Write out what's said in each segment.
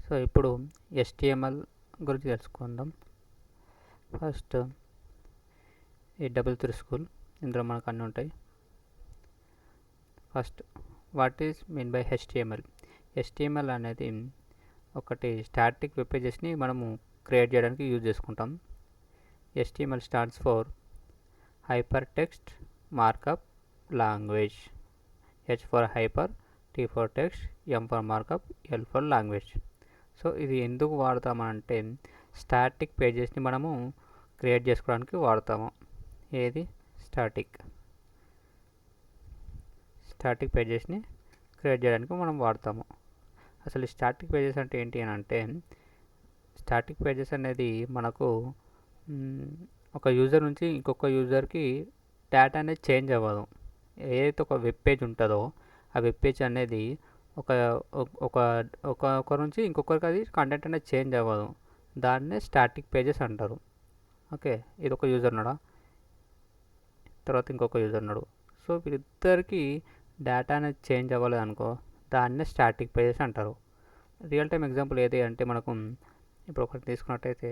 So ఇప్పుడు HTML గురించి తెలుసుకుందాం. ఫస్ట్ ఈ డబుల్ స్కూల్ ఇందులో మనకు అన్నీ ఉంటాయి. First what is mean by HTML అనేది ఒకటి స్టాటిక్ వెబ్ పేజెస్ని మనము క్రియేట్ చేయడానికి యూజ్ చేసుకుంటాం. HTML stands for hyper text markup language. H for hyper, T for text, M for markup, L for language. So ఇది ఎందుకు వాడతామంటే స్టాటిక్ పేజెస్ని మనము create చేసుకోవడానికి వాడతాము. ఏది స్టాటిక్ పేజెస్ని క్రియేట్ చేయడానికి మనం వాడతాము. అసలు స్టాటిక్ పేజెస్ అంటే ఏంటి అని అంటే, స్టాటిక్ పేజెస్ అనేది మనకు ఒక యూజర్ నుంచి ఇంకొక యూజర్కి డేటా అనేది చేంజ్ అవ్వదు. ఏదైతే ఒక వెబ్ పేజ్ ఉంటుందో ఆ వెబ్ పేజ్ అనేది ఒకరి నుంచి ఇంకొకరికి అది కంటెంట్ అనేది చేంజ్ అవ్వదు. దాన్నే స్టాటిక్ పేజెస్ అంటారు. ఓకే, ఇది ఒక యూజర్ ఉన్నాడా, తర్వాత ఇంకొక యూజర్ ఉన్నాడు. సో వీరిద్దరికి డేటా అనేది చేంజ్ అవ్వలేదు అనుకో, దాన్నే స్టాటిక్ పేజెస్ అంటారు. రియల్ టైం ఎగ్జాంపుల్ ఏది అంటే మనకు ఇప్పుడు ఒకటి తీసుకున్నట్టయితే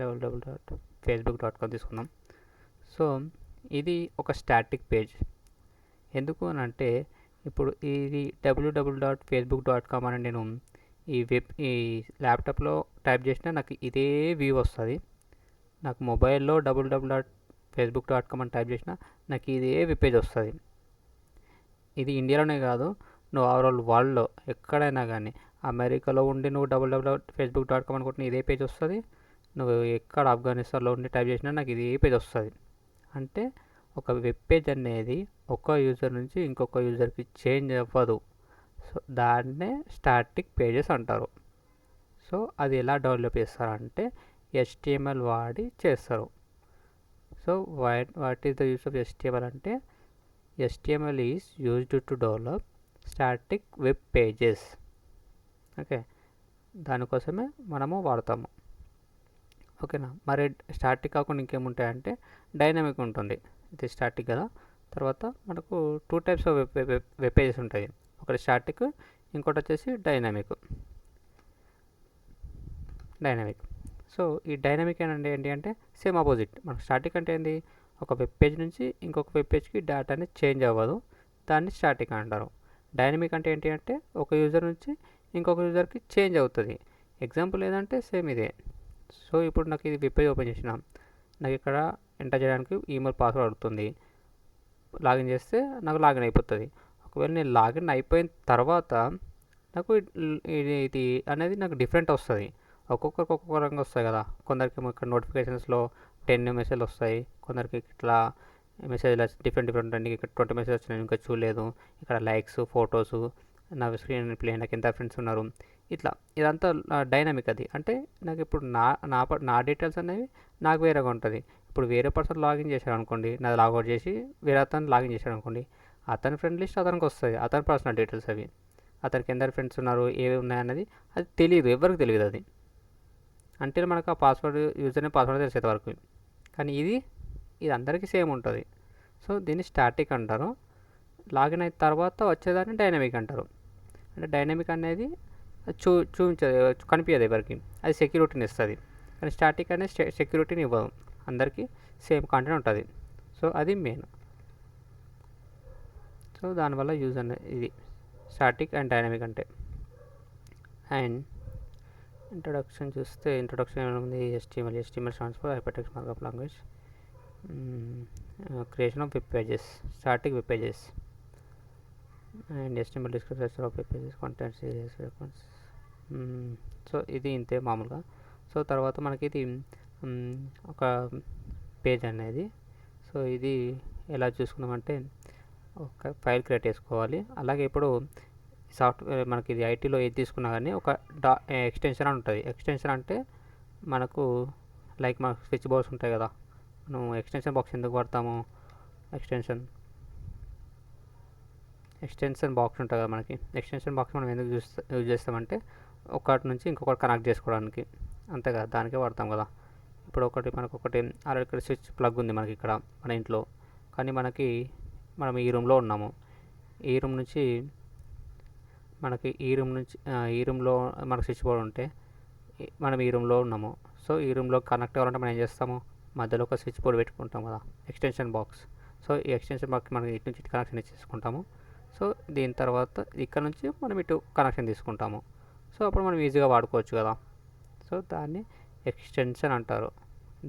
www.facebook.com తీసుకుందాం. సో ఇది ఒక స్టాటిక్ పేజ్. ఎందుకు అని అంటే ఇప్పుడు ఇది www.facebook.com అని నేను ఈ ల్యాప్టాప్లో టైప్ చేసినా నాకు ఇదే వ్యూ వస్తుంది. నాకు మొబైల్లో www.facebook.com అని టైప్ చేసినా నాకు ఇదే వెబ్ పేజ్ వస్తుంది. ఇది ఇండియాలోనే కాదు, నువ్వు ఓవరాల్ వరల్డ్లో ఎక్కడైనా కానీ, అమెరికాలో ఉండి నువ్వు www.facebook.com అనుకుంటున్న ఇదే పేజ్ వస్తుంది. నువ్వు ఎక్కడ ఆఫ్ఘనిస్తాన్లో ఉండి టైప్ చేసినా నాకు ఇదే పేజ్ వస్తుంది. అంటే ఒక వెబ్ పేజ్ అనేది ఒక యూజర్ నుంచి ఇంకొక యూజర్కి చేంజ్ అవ్వదు. సో దాన్నే స్టాటిక్ పేజెస్ అంటారు. సో అది ఎలా డెవలప్ చేస్తారంటే HTML వాడి చేస్తారు. So what is the use of HTML అంటే HTML is used to develop static web pages. Okay, దానికోసమే మనము వాడతాము. ఓకేనా. మరి స్టాటిక్ కాకుండా ఇంకేముంటాయంటే డైనమిక్ ఉంటుంది. ఇది స్టాటిక్ కదా. తర్వాత మనకు 2 టైప్స్ ఆఫ్ వెబ్ పేజెస్ ఉంటాయి. ఒకటి స్టాటిక్, ఇంకోటి వచ్చేసి డైనమిక్. సో ఈ డైనమిక్ ఏంటి అంటే సేమ్ ఆపోజిట్. మనకు స్టాటిక్ అంటే ఏంది, ఒక వెబ్ పేజ్ నుంచి ఇంకొక వెబ్ పేజ్కి డేటా అనేది చేంజ్ అవ్వదు, దాన్ని స్టాటిక్ అంటారు. డైనమిక్ అంటే ఏంటి అంటే ఒక యూజర్ నుంచి ఇంకొక యూజర్కి చేంజ్ అవుతుంది. ఎగ్జాంపుల్ ఏదంటే సేమ్ ఇదే. సో ఇప్పుడు నాకు ఇది వెబ్ పేజ్ ఓపెన్ చేసిన, నాకు ఇక్కడ ఎంటర్ చేయడానికి ఈమెయిల్ పాస్వర్డ్ అడుగుతుంది. లాగిన్ చేస్తే నాకు లాగిన్ అయిపోతుంది. ఒకవేళ నేను లాగిన్ అయిపోయిన తర్వాత నాకు ఇది అనేది నాకు డిఫరెంట్ వస్తుంది. ఒక్కొక్కరికి ఒక్కొక్క రంగా వస్తాయి కదా. కొందరికి ఇక్కడ నోటిఫికేషన్స్లో 10 మెసేజ్లు వస్తాయి, కొందరికి ఇట్లా మెసేజ్లు డిఫరెంట్ ఉంటాయి. ఇక్కడ 20 మెసేజ్ వచ్చినాయి ఇంకా చూడలేదు. ఇక్కడ లైక్స్, ఫొటోస్, నా స్క్రీన్ ప్లే, నాకు ఎంత ఫ్రెండ్స్ ఉన్నారు, ఇట్లా ఇదంతా డైనమిక్. అది అంటే నాకు ఇప్పుడు నా డీటెయిల్స్ అనేవి నాకు వేరేగా ఉంటుంది. ఇప్పుడు వేరే పర్సన్ లాగిన్ చేశాడు అనుకోండి, నాది లాగౌట్ చేసి వేరే అతను లాగిన్ చేశాడు అనుకోండి, అతని ఫ్రెండ్ లిస్ట్ అతనికి వస్తుంది, అతని పర్సనల్ డీటెయిల్స్ అవి. అతనికి ఎందరు ఫ్రెండ్స్ ఉన్నారు, ఏవి ఉన్నాయన్నది అది తెలియదు, ఎవరికి తెలియదు అది, అంటే మనకు ఆ పాస్వర్డ్ యూజర్ని పాస్వర్డ్ తెలిసేంత వరకు. కానీ ఇది అందరికీ సేమ్ ఉంటుంది. సో దీన్ని స్టాటిక్ అంటారు. లాగిన్ అయిన తర్వాత వచ్చేదాన్ని డైనమిక్ అంటారు. అంటే డైనమిక్ అనేది చూపించదు, కనిపించదు ఎవరికి, అది సెక్యూరిటీని ఇస్తుంది. కానీ స్టాటిక్ అనేది సెక్యూరిటీని ఇవ్వదు, అందరికీ సేమ్ కంటెంట్ ఉంటుంది. సో అది మెయిన్. సో దానివల్ల యూజ్ అనేది ఇది స్టాటిక్ అండ్ డైనమిక్ అంటే. అండ్ ఇంట్రొడక్షన్ చూస్తే, ఇంట్రొడక్షన్ ఏముంది, HTML stands for hyper text markup language. Creation of web pages, static web pages. And HTML description of web pages, content serious response. So ఇది ఇంతే మామూలుగా. So తర్వాత మనకి ఇది ఒక పేజ్ అనేది. సో ఇది ఎలా చూసుకున్నామంటే ఒక ఫైల్ క్రియేట్ చేసుకోవాలి. అలాగే ఇప్పుడు సాఫ్ట్వేర్ మనకి ఇది ఐటీలో ఏది తీసుకున్నా కానీ ఒక ఎక్స్టెన్షన్ అని ఉంటుంది. ఎక్స్టెన్షన్ అంటే మనకు లైక్ మన స్విచ్ బోర్డ్స్ ఉంటాయి కదా, మనం ఎక్స్టెన్షన్ బాక్స్ ఎందుకు వాడతాము, ఎక్స్టెన్షన్ బాక్స్ ఉంటుంది కదా మనకి. ఎక్స్టెన్షన్ బాక్స్ మనం ఎందుకు యూజ్ చేస్తామంటే ఒకటి నుంచి ఇంకొకటి కనెక్ట్ చేసుకోవడానికి, అంతే కదా, దానికే వాడతాం కదా. ఇప్పుడు మనకు ఒకటి ఆల్రెడీ ఇక్కడ స్విచ్ ప్లగ్ ఉంది మనకి ఇక్కడ మన ఇంట్లో, కానీ మనం ఈ రూమ్లో ఉన్నాము. ఈ రూమ్ నుంచి మనకి ఈ రూమ్లో మనకు స్విచ్ బోర్డ్ ఉంటే మనం ఈ రూమ్లో ఉన్నాము. సో ఈ రూమ్లో కనెక్ట్ అవ్వాలంటే మనం ఏం చేస్తాము, మధ్యలో ఒక స్విచ్ బోర్డ్ పెట్టుకుంటాం కదా, ఎక్స్టెన్షన్ బాక్స్. సో ఈ ఎక్స్టెన్షన్ బాక్స్ మనం ఇటు నుంచి కనెక్షన్ ఇచ్చేసుకుంటాము. సో దీని తర్వాత ఇక్కడ నుంచి మనం ఇటు కనెక్షన్ తీసుకుంటాము. సో అప్పుడు మనం ఈజీగా వాడుకోవచ్చు కదా. సో దాన్ని ఎక్స్టెన్షన్ అంటారు.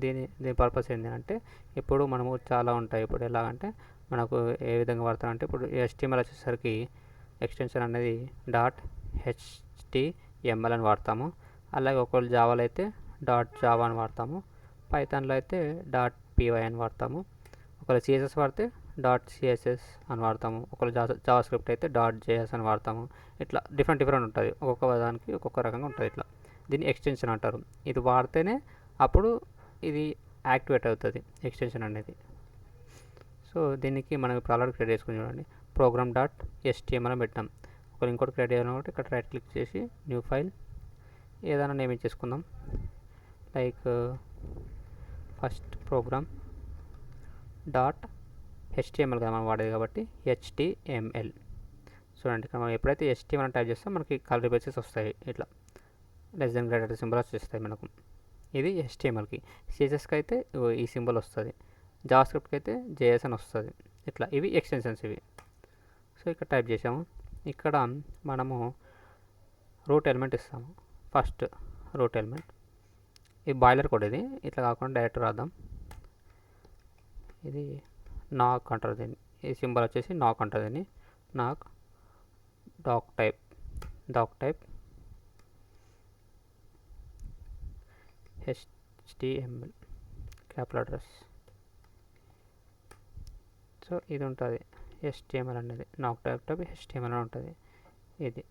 దీని పర్పస్ ఏంటంటే, ఇప్పుడు మనము చాలా ఉంటాయి. ఇప్పుడు ఎలాగంటే మనకు ఏ విధంగా వాడతామంటే, ఇప్పుడు HTML వచ్చేసరికి ఎక్స్టెన్షన్ అనేది .html అని వాడతాము. అలాగే ఒకవేళ జావాలో అయితే .java అని వాడతాము. పైథాన్లో అయితే .py అని వాడతాము. ఒకవేళ CSS వాడితే .css అని వాడతాము. ఒకవేళ జావా స్క్రిప్ట్ అయితే .js అని వాడతాము. ఇట్లా డిఫరెంట్ ఉంటుంది. ఒక్కొక్క దానికి ఒక్కొక్క రకంగా ఉంటుంది. ఇట్లా దీన్ని ఎక్స్టెన్షన్ అంటారు. ఇది వాడితేనే అప్పుడు ఇది యాక్టివేట్ అవుతుంది ఎక్స్టెన్షన్ అనేది. సో దీనికి మనం ఇప్పుడు ఆల్రెడీ క్రియేట్ చేసుకుని చూడండి, program.html అని పెట్టాం. ఒకవేళ ఇంకోటి క్రియేట్ చేయాలనుకుంటే ఇక్కడ రైట్ క్లిక్ చేసి న్యూ ఫైల్ ఏదైనా నేమ్ ఇచ్చేసుకుందాం. లైక్ ఫస్ట్ program.html కదా మనం వాడేది కాబట్టి HTML. చూడండి, ఇక్కడ మనం ఎప్పుడైతే HTML అని టైప్ చేస్తాం మనకి కలర్ బేసెస్ వస్తాయి. ఇట్లా లెస్ దెన్ గ్రేటర్ సింబల్స్ వస్తాయి మనకు. ఇది HTMLకి. CSSకి అయితే ఈ సింబల్ వస్తుంది. జావా స్క్రిప్ట్కి అయితే JS అని వస్తుంది. ఇట్లా ఇవి ఎక్స్టెన్షన్స్ ఇవి. సో ఇక్కడ టైప్ చేసాము. ఇక్కడ మనము రూట్ ఎలిమెంట్ ఇస్తాము. ఫస్ట్ రూట్ ఎలిమెంట్ ఇది బాయిలర్ కోడ్. ఇది ఇట్లా కాకుండా డైరెక్ట్ రాద్దాం. ఇది నాక్ అంటారు దీన్ని. ఈ సింబల్ వచ్చేసి నాక్ అంటారు దీన్ని. నాక్ doctype HTML capital address. So ఇది ఉంటుంది HTML అనేది. నాక్ డాక్ టైప్ HTML అని ఉంటుంది. ఇది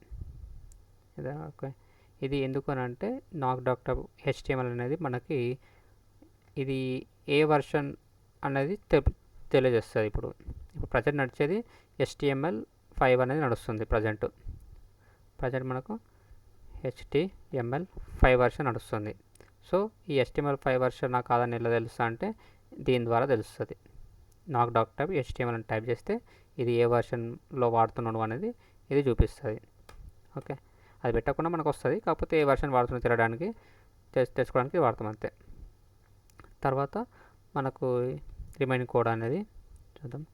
ఓకే. ఇది ఎందుకు అని అంటే, నాక్ డాక్ టైప్ HTML అనేది మనకి ఇది ఏ వర్షన్ అనేది తెలియజేస్తుంది. ఇప్పుడు ప్రజెంట్ నడిచేది HTML5 అనేది నడుస్తుంది. ప్రజెంట్ మనకు HTML5 వర్షన్ నడుస్తుంది. సో ఈ HTML5 వర్షన్ నాకు కాదని ఎలా తెలుస్తా అంటే, దీని ద్వారా తెలుస్తుంది. నాక్ డాక్ టైప్ HTML అని టైప్ చేస్తే ఇది ఏ వర్షన్లో వాడుతున్నాడు అనేది ఇది చూపిస్తుంది. ఓకే, అది పెట్టకుండా మనకు వస్తుంది. కాకపోతే ఏ వర్షన్ వాడుతున్నా తిరగడానికి తెచ్చుకోవడానికి వాడతాం అంతే. తర్వాత మనకు రిమైనింగ్ కోడ్ అనేది చూద్దాం.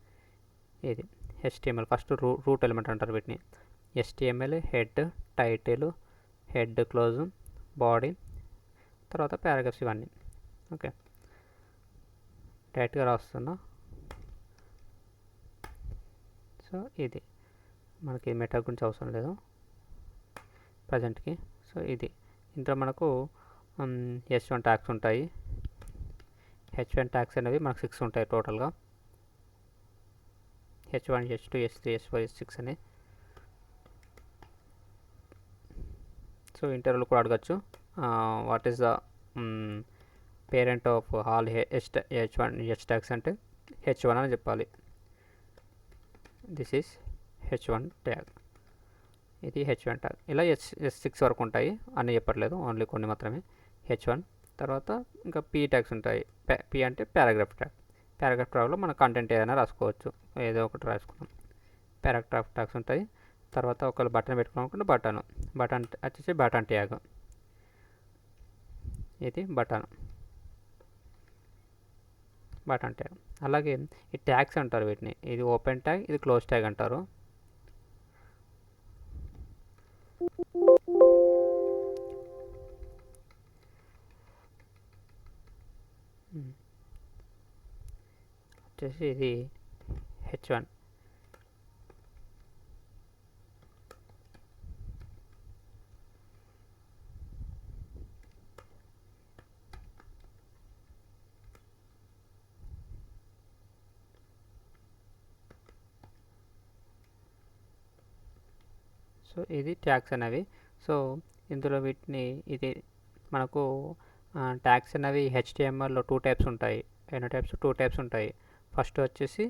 ఇది HTML ఫస్ట్ రూట్ ఎలిమెంట్ అంటారు వీటిని. HTML head, title, head, close, body, తర్వాత పారాగ్రాఫ్స్ ఇవన్నీ. ఓకే, డైరెక్ట్గా రాస్తున్నా. సో ఇది మనకి మెటా గురించి అవసరం లేదు ప్రజెంట్కి. సో ఇది ఇంట్లో మనకు H1 ట్యాగ్స్ ఉంటాయి. H1 ట్యాగ్స్ అనేవి మనకు 6 ఉంటాయి టోటల్గా. H1, H2, H3, H4, H6 అని. సో ఇంటర్వ్యూలో కూడా అడగచ్చు, what is the parent of all H1 H tags అంటే H1 అని చెప్పాలి. This is H1 tag. ఇది H1 ట్యాగ్. ఇలా S6 వరకు ఉంటాయి, అన్నీ చెప్పట్లేదు, ఓన్లీ కొన్ని మాత్రమే. H1 తర్వాత ఇంకా P ట్యాగ్స్ ఉంటాయి. P అంటే పారాగ్రాఫ్ ట్యాగ్. పారాగ్రాఫ్ ట్యాగ్లో మన కంటెంట్ ఏదైనా రాసుకోవచ్చు, ఏదో ఒకటి రాసుకున్నాం. పారాగ్రాఫ్ ట్యాగ్స్ ఉంటాయి. తర్వాత ఒకవేళ బటన్ పెట్టుకోవాలనుకుంటే బటన్ వచ్చేసి బటన్ ట్యాగ్. ఇది బటన్ ట్యాగ్. అలాగే ఈ ట్యాగ్స్ అంటారు వీటిని. ఇది ఓపెన్ ట్యాగ్, ఇది క్లోజ్ ట్యాగ్ అంటారు. వచ్చేసి ఇది H1. సో ఇది ట్యాగ్స్ అనేవి. సో ఇందులో వీటిని ఇది మనకు ట్యాగ్స్ అనేవి HTMLలో 2 టైప్స్ ఉంటాయి. ఎన్నో టైప్స్? 2 టైప్స్ ఉంటాయి. ఫస్ట్ వచ్చేసి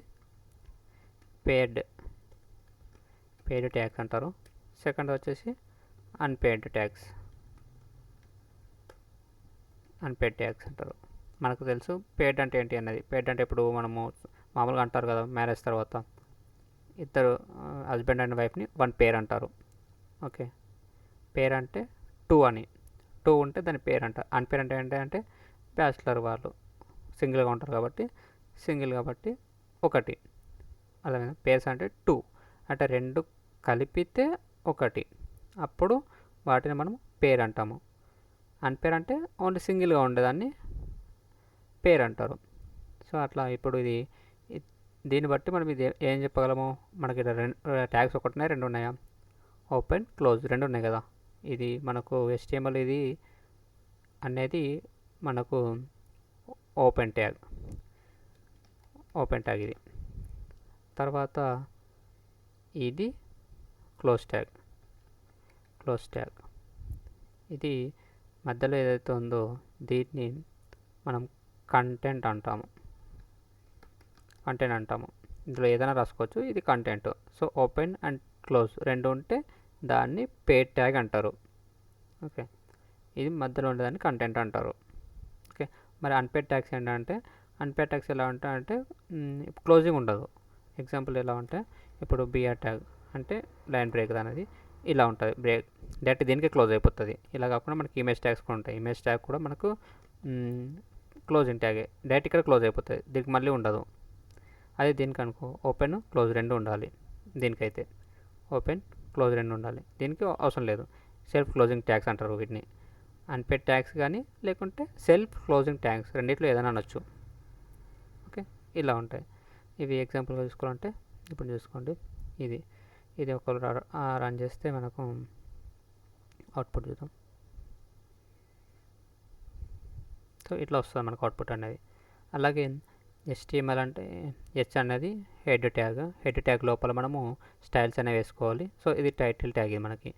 పెయిడ్ ట్యాగ్స్ అంటారు. సెకండ్ వచ్చేసి అన్పెయిడ్ ట్యాగ్స్ అంటారు. మనకు తెలుసు పెయిడ్ అంటే ఏంటి అన్నది. పెయిడ్ అంటే ఇప్పుడు మనము మామూలుగా అంటారు కదా, మ్యారేజ్ తర్వాత ఇద్దరు హస్బెండ్ అండ్ వైఫ్ని వన్ పేర్ అంటారు. ఓకే, పేరు అంటే 2 అని, 2 ఉంటే దాని పేరు అంట. అన్పేర్ అంటే ఏంటంటే బ్యాచిలర్ వాళ్ళు సింగిల్గా ఉంటారు కాబట్టి సింగిల్ కాబట్టి 1. అలాగే పేర్స్ అంటే 2 అంటే 2 కలిపితే 1, అప్పుడు వాటిని మనం పేరు అంటాము. అన్పేర్ అంటే ఓన్లీ సింగిల్గా ఉండేదాన్ని పేరు అంటారు. సో అట్లా ఇప్పుడు దీన్ని బట్టి మనం ఇది ఏం చెప్పగలము, మనకి ట్యాగ్స్ ఒకటి ఉన్నాయి, 2 ఉన్నాయా, ఓపెన్ క్లోజ్ 2 ఉన్నాయి కదా. ఇది మనకు HTML ఇది అనేది మనకు ఓపెన్ ట్యాగ్ ఇది. తర్వాత ఇది క్లోజ్ ట్యాగ్. ఇది మధ్యలో ఏదైతే ఉందో దీన్ని మనం కంటెంట్ అంటాము. ఇందులో ఏదైనా రాసుకోవచ్చు, ఇది content. So open and close 2 ఉంటే దాన్ని పేడ్ ట్యాగ్ అంటారు. ఓకే, ఇది మధ్యలో ఉండేదాన్ని కంటెంట్ అంటారు. ఓకే, మరి అన్పేడ్ ట్యాగ్స్ ఏంటంటే అన్పేడ్ ట్యాగ్స్ ఎలా ఉంటాయంటే క్లోజింగ్ ఉండదు. ఎగ్జాంపుల్ ఎలా ఉంటే ఇప్పుడు బిఆర్ ట్యాగ్ అంటే లైన్ బ్రేక్ అనేది ఇలా ఉంటుంది, బ్రేక్ డైరెక్ట్ దీనికి క్లోజ్ అయిపోతుంది. ఇలా కాకుండా మనకి ఇమేజ్ ట్యాగ్స్ కూడా ఉంటాయి. ఇమేజ్ ట్యాగ్ కూడా మనకు క్లోజింగ్ ట్యాగే, డైరెక్ట్ ఇక్కడ క్లోజ్ అయిపోతుంది, దీనికి మళ్ళీ ఉండదు. అదే దీనికి అనుకో ఓపెన్ క్లోజ్ 2 ఉండాలి. దీనికైతే ఓపెన్ క్లోజ్ 2 ఉండాలి, దీనికి అవసరం లేదు. సెల్ఫ్ క్లోజింగ్ ట్యాగ్స్ అంటారు వీటిని. అన్పేడ్ ట్యాగ్స్ కానీ లేకుంటే సెల్ఫ్ క్లోజింగ్ ట్యాగ్స్, రెండిట్లో ఏదైనా అనొచ్చు. ఓకే, ఇలా ఉంటాయి. ఇవి ఎగ్జాంపుల్గా చూసుకోవాలంటే ఇప్పుడు చూసుకోండి, ఇది ఒకరు రన్ చేస్తే మనకు అవుట్పుట్ చూద్దాం. సో ఇట్లా వస్తుంది మనకు అవుట్పుట్ అనేది. అలాగే HTML అంటే హెచ్ అనేది హెడ్ ట్యాగ్ లోపల మనము స్టైల్స్ అనేవి వేసుకోవాలి. సో ఇది టైటిల్ ట్యాగ్, ఇది మనకి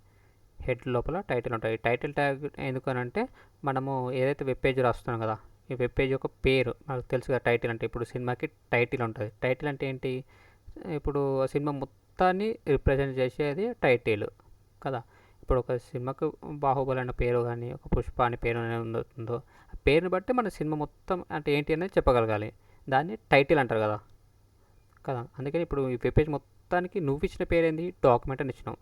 హెడ్ లోపల టైటిల్ ఉంటుంది. టైటిల్ ట్యాగ్ ఎందుకనంటే మనము ఏదైతే వెబ్ పేజ్ రాస్తున్నాం కదా, ఈ వెబ్ పేజ్ యొక్క పేరు మనకు తెలుసు కదా. టైటిల్ అంటే ఇప్పుడు సినిమాకి టైటిల్ ఉంటుంది. టైటిల్ అంటే ఏంటి, ఇప్పుడు సినిమా మొత్తాన్ని రిప్రజెంట్ చేసేది టైటిల్ కదా. ఇప్పుడు ఒక సినిమాకు బాహుబలి అనే పేరు కానీ ఒక పుష్ప అనే పేరు అనేది ఉందో, ఆ పేరుని బట్టి మన సినిమా మొత్తం అంటే ఏంటి అనేది చెప్పగలగాలి. దాన్ని టైటిల్ అంటారు కదా. అందుకని ఇప్పుడు ఈ వెబ్ పేజ్ మొత్తానికి నువ్వు ఇచ్చిన పేరు ఏంది, డాక్యుమెంట్ అని ఇచ్చినావు.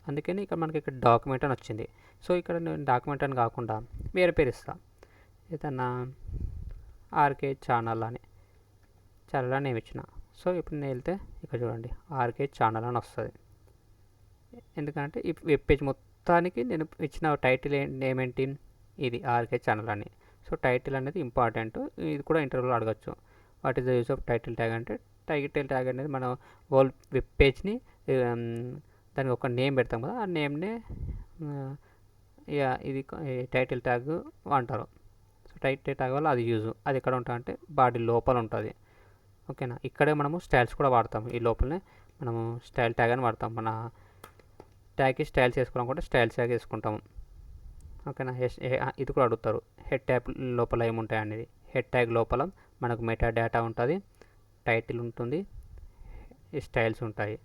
అందుకని మనకి ఇక్కడ డాక్యుమెంట్ అని వచ్చింది. సో ఇక్కడ నేను డాక్యుమెంట్ అని కాకుండా వేరే పేరు ఇస్తాను, ఏదన్నా ఆర్కే ఛానల్ అని నేమ్ ఇచ్చిన. సో ఇప్పుడు నేను వెళ్తే ఇక్కడ చూడండి ఆర్కే ఛానల్ అని వస్తుంది. ఎందుకంటే ఈ వెబ్ పేజ్ మొత్తానికి నేను ఇచ్చిన టైటిల్ నేమ్ ఏంటి, ఇది ఆర్కే ఛానల్ అని. సో టైటిల్ అనేది ఇంపార్టెంట్. ఇది కూడా ఇంటర్వ్యూలో అడగచ్చు. What is the use of title tag అంటే టైటిల్ ట్యాగ్ అనేది మన హోల్ వెబ్ పేజ్ని దానికి ఒక నేమ్ పెడతాం కదా, ఆ నేమ్నే ఇది టైటిల్ ట్యాగ్ అంటారు. సో టైటిల్ ట్యాగ్ వల్ల అది యూజ్, అది ఎక్కడ ఉంటుంది అంటే బాడీ లోపల ఉంటుంది. ఓకేనా, ఇక్కడే మనము స్టైల్స్ కూడా వాడతాము. ఈ లోపలనే మనము స్టైల్ ట్యాగ్ అని వాడతాం. మన ట్యాగ్కి స్టైల్స్ వేసుకోవాలనుకుంటే స్టైల్స్ ట్యాగ్ వేసుకుంటాము. ఓకేనా, ఇది కూడా అడుగుతారు, హెడ్ ట్యాగ్ లోపల ఏముంటాయి అనేది. హెడ్ ట్యాగ్ లోపల మనకు మెటా డేటా ఉంటుంది, టైటిల్ ఉంటుంది, స్టైల్స్ ఉంటాయి.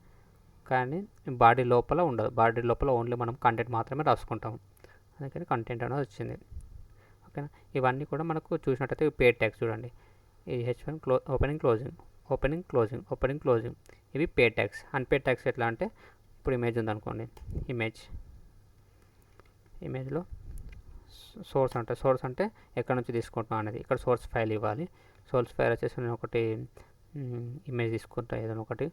కానీ బాడీ లోపల ఉండదు. బాడీ లోపల ఓన్లీ మనం కంటెంట్ మాత్రమే రాసుకుంటాం. అందుకని కంటెంట్ అనేది వచ్చింది. ఓకేనా, ఇవన్నీ కూడా మనకు చూసినట్టయితే పేడ్ ట్యాగ్స్ చూడండి. ఇది H1 ఓపెనింగ్ క్లోజింగ్ ఇవి పేడ్ ట్యాగ్స్. అన్పేడ్ ట్యాగ్స్ ఎట్లా అంటే ఇప్పుడు ఇమేజ్ ఉందనుకోండి, ఇమేజ్లో సోర్స్ అంటే ఎక్కడ నుంచి తీసుకుంటున్నాం అనేది, ఇక్కడ సోర్స్ ఫైల్ ఇవ్వాలి. సోర్స్ ఫైల్ వచ్చేసి నేను ఒకటి ఇమేజ్ తీసుకుంటా, ఏదైనా ఒకటి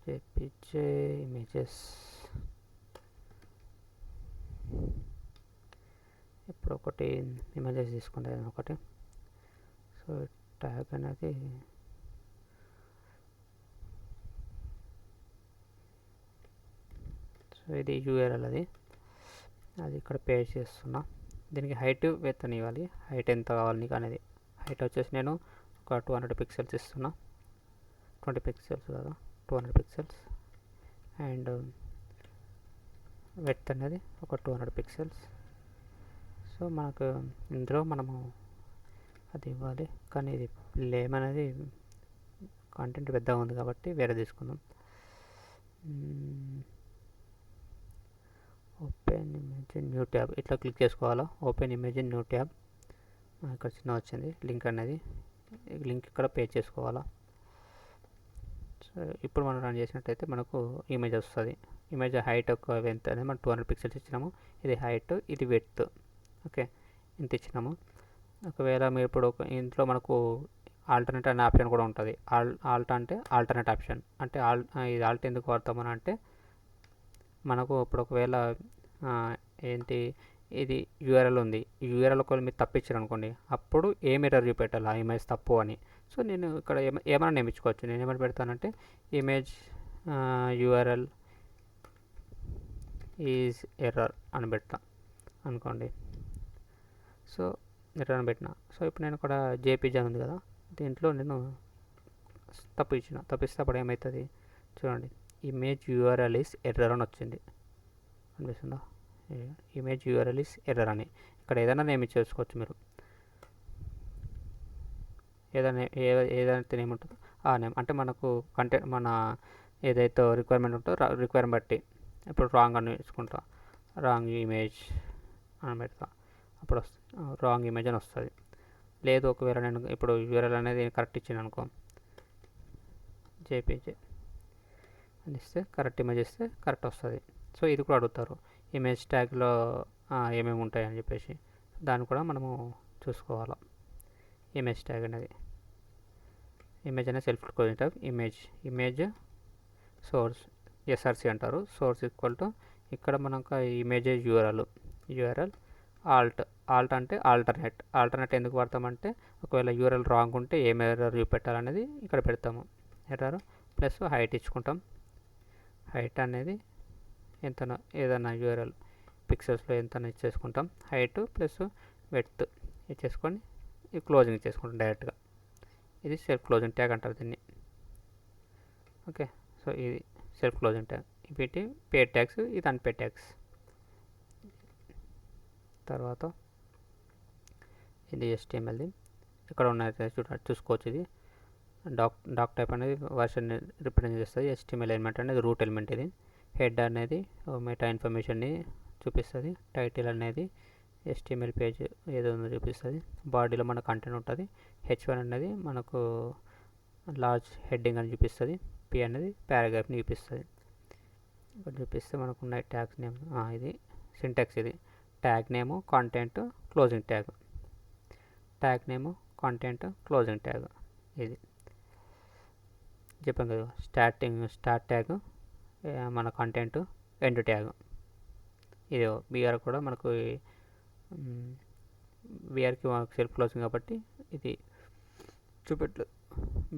జేపీజే ఇమేజెస్. ఇప్పుడు ఒకటి ఇమేజెస్ తీసుకుంటా, ఏదైనా ఒకటి. సో ట్యాగ్ అనేది సో ఇది URL అది ఇక్కడ పేస్ట్ చేస్తున్నా. దీనికి హైట్ విడ్త్ అని ఇవ్వాలి. హైట్ ఎంత కావాలి నీకు అనేది. హైట్ వచ్చేసి నేను ఒక 200 పిక్సెల్స్ ఇస్తున్నా, 20 పిక్సెల్స్ కదా, 200 పిక్సెల్స్. అండ్ విడ్త్ అనేది ఒక 200 పిక్సెల్స్. సో మనకు ఇందులో మనము అది ఇవ్వాలి, కానీ ఇది లేమ్ అనేది కంటెంట్ పెద్దగా ఉంది కాబట్టి వేరే తీసుకుందాం. Open image in new tab ఇట్లా క్లిక్ చేసుకోవాలా. Open image in new tab, ఇక్కడ చిన్న వచ్చింది లింక్ అనేది, లింక్ ఇక్కడ పేస్ట్ చేసుకోవాలా. సో ఇప్పుడు మనం రన్ చేసినట్టయితే మనకు ఇమేజ్ వస్తుంది. ఇమేజ్ హైట్ ఒక ఎంత అనేది మనం 200 పిక్సెల్స్ ఇచ్చినాము. ఇది హైట్, ఇది విడ్త్. ఓకే, ఇంత ఇచ్చినాము. ఒకవేళ మీరు ఇప్పుడు ఇంట్లో మనకు ఆల్టర్నేట్ అనే ఆప్షన్ కూడా ఉంటుంది. ఆల్ట్ అంటే ఆల్టర్నేట్ ఆప్షన్ అంటే ఇది ఆల్ట్ ఎందుకు వాడతామని అంటే మనకు ఇప్పుడు ఒకవేళ ఏంటి ఇది యూఆర్ఎల్ ఉంది, ఈ యూఆర్ఎల్ ఒకవేళ మీరు తప్పించారు అనుకోండి, అప్పుడు ఏం ఎర్రర్ చూపెట్టాలి ఆ ఇమేజ్ తప్పు అని. సో నేను ఇక్కడ ఏమైనా నేర్చుకోవచ్చు. నేను ఏమైనా పెడతానంటే ఇమేజ్ యూఆర్ఎల్ ఈజ్ ఎర్రర్ అని పెడతా అనుకోండి. సో ఎర్రర్ అని పెట్టిన. సో ఇప్పుడు నేను ఇక్కడ జేపీజీ అని ఉంది కదా, దీంట్లో నేను తప్పిస్తే అప్పుడు ఏమవుతుంది చూడండి, ఇమేజ్ యూఆర్ఎల్ ఈజ్ ఎర్రర్ అని వచ్చింది, అనిపిస్తుందా? ఇమేజ్ యూఆర్ఎల్ ఈజ్ ఎర్రర్ అని. ఇక్కడ ఏదైనా నేమ్ ఇచ్చేసుకోవచ్చు మీరు, ఏదైతే నేమ్ ఉంటుందో ఆ నేమ్. అంటే మనకు కంటెంట్ మన ఏదైతే రిక్వైర్మెంట్ ఉంటుందో రిక్వైర్మెంట్ బట్టి ఇప్పుడు రాంగ్ అని వేసుకుంటా, రాంగ్ ఇమేజ్ అని పెడతా, అప్పుడు రాంగ్ ఇమేజ్ అని వస్తుంది. లేదు ఒకవేళ నేను ఇప్పుడు యూఆర్ఎల్ అనేది కరెక్ట్ ఇచ్చాను అనుకో, జేపీజీ అని ఇస్తే కరెక్ట్ ఇమేజ్ ఇస్తే కరెక్ట్ వస్తుంది. సో ఇది కూడా అడుగుతారు ఇమేజ్ ట్యాగ్లో ఏమేమి ఉంటాయని చెప్పేసి, దాన్ని కూడా మనము చూసుకోవాలి. ఇమేజ్ ట్యాగ్ అనేది ఇమేజ్ అనేది self closing tag. Image source SRC అంటారు. సోర్స్ ఈక్వల్ టు ఇక్కడ మనకు ఇమేజ్ యూఆర్ఎల్ ఆల్ట్ అంటే ఆల్టర్నేట్ ఎందుకు వాడతామంటే ఒకవేళ యూఆర్ఎల్ రాంగ్ ఉంటే ఏం ఎర్రర్ చూపెట్టాలనేది ఇక్కడ పెడతాము. ఎర్రర్ ప్లస్ హైట్ ఇచ్చుకుంటాం. హైట్ అనేది ఎంతనో ఏదైనా యూఆర్ఎల్ పిక్సెల్స్లో ఎంతనో ఇచ్చేసుకుంటాం. హైట్ ప్లస్ విడ్త్ ఇచ్చేసుకొని ఇది క్లోజింగ్ ఇచ్చేసుకుంటాం డైరెక్ట్గా. ఇది సెల్ఫ్ క్లోజింగ్ ట్యాగ్ అంటారు దీన్ని. ఓకే, సో ఇది సెల్ఫ్ క్లోజింగ్ ట్యాగ్. వీటి పేడ్ ట్యాగ్స్, ఇది అన్పేడ్ ట్యాగ్స్. తర్వాత ఇది HTMLది ఇక్కడ ఉన్నది చూసుకోవచ్చు. ఇది డాక్ టైప్ అనేది వర్షన్ రిప్రజెంట్ చేస్తుంది. HTML ఎలిమెంట్ అనేది రూట్ ఎలిమెంట్. ఇది హెడ్ అనేది మెటా ఇన్ఫర్మేషన్ని చూపిస్తుంది. టైటిల్ అనేది HTML పేజ్ ఏదో ఉందో చూపిస్తుంది. బాడీలో మన కంటెంట్ ఉంటుంది. H1 అనేది మనకు లార్జ్ హెడ్డింగ్ అని చూపిస్తుంది. P అనేది పారాగ్రాఫ్ని చూపిస్తుంది. ఇక్కడ చూపిస్తే మనకు ఉన్నాయి ట్యాగ్స్ నేమ్. ఇది సింటాక్స్. ఇది ట్యాగ్ నేము కాంటెంట్ క్లోజింగ్ ట్యాగ్. ట్యాగ్ నేము కాంటెంట్ క్లోజింగ్ ట్యాగ్. ఇది చెప్పాం కదా, స్టార్ట్ ట్యాగ్ మన కంటెంట్ ఎండ్ ట్యాగ్. ఇది బీఆర్ కూడా మనకు బీఆర్కి మనకు సెల్ఫ్ క్లోజింగ్ కాబట్టి ఇది చూపెట్టలేదు.